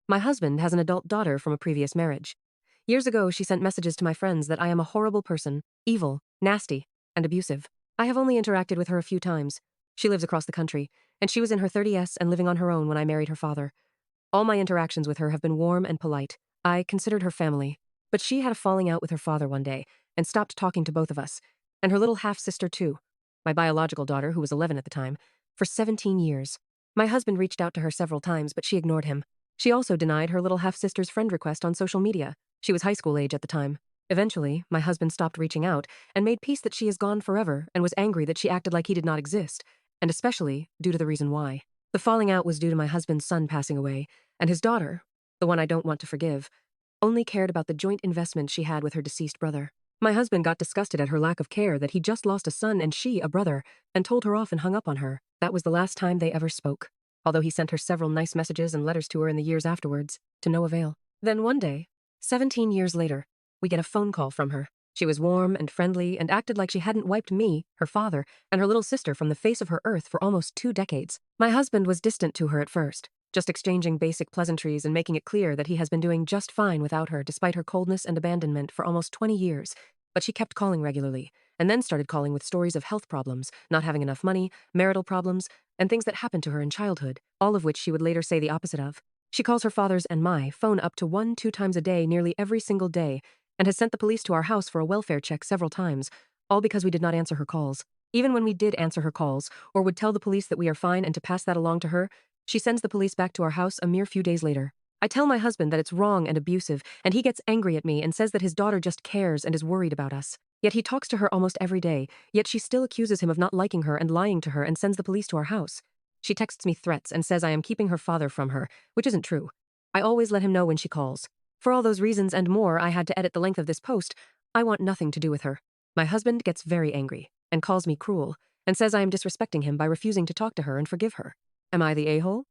My husband has an adult daughter from a previous marriage. Years ago, she sent messages to my friends that I am a horrible person, evil, nasty, and abusive. I have only interacted with her a few times. She lives across the country, and she was in her 30s and living on her own when I married her father. All my interactions with her have been warm and polite. I considered her family. But she had a falling out with her father one day and stopped talking to both of us, and her little half-sister too, my biological daughter, who was 11 at the time, for 17 years. My husband reached out to her several times, but she ignored him. She also denied her little half-sister's friend request on social media. She was high school age at the time. Eventually, my husband stopped reaching out and made peace that she is gone forever and was angry that she acted like he did not exist, and especially due to the reason why. The falling out was due to my husband's son passing away, and his daughter, the one I don't want to forgive, only cared about the joint investment she had with her deceased brother. My husband got disgusted at her lack of care that he just lost a son and she a brother, and told her off and hung up on her. That was the last time they ever spoke, although he sent her several nice messages and letters to her in the years afterwards, to no avail. Then one day, 17 years later, we get a phone call from her. She was warm and friendly and acted like she hadn't wiped me, her father, and her little sister from the face of her earth for almost 2 decades. My husband was distant to her at first, just exchanging basic pleasantries and making it clear that he has been doing just fine without her despite her coldness and abandonment for almost 20 years. But she kept calling regularly, and then started calling with stories of health problems, not having enough money, marital problems, and things that happened to her in childhood, all of which she would later say the opposite of. She calls her father's and my phone up to 1-2 times a day nearly every single day, and has sent the police to our house for a welfare check several times, all because we did not answer her calls. Even when we did answer her calls, or would tell the police that we are fine and to pass that along to her, she sends the police back to our house a mere few days later. I tell my husband that it's wrong and abusive, and he gets angry at me and says that his daughter just cares and is worried about us. Yet he talks to her almost every day, yet she still accuses him of not liking her and lying to her and sends the police to our house. She texts me threats and says I am keeping her father from her, which isn't true. I always let him know when she calls. For all those reasons and more, I had to edit the length of this post. I want nothing to do with her. My husband gets very angry and calls me cruel and says I am disrespecting him by refusing to talk to her and forgive her. Am I the a-hole?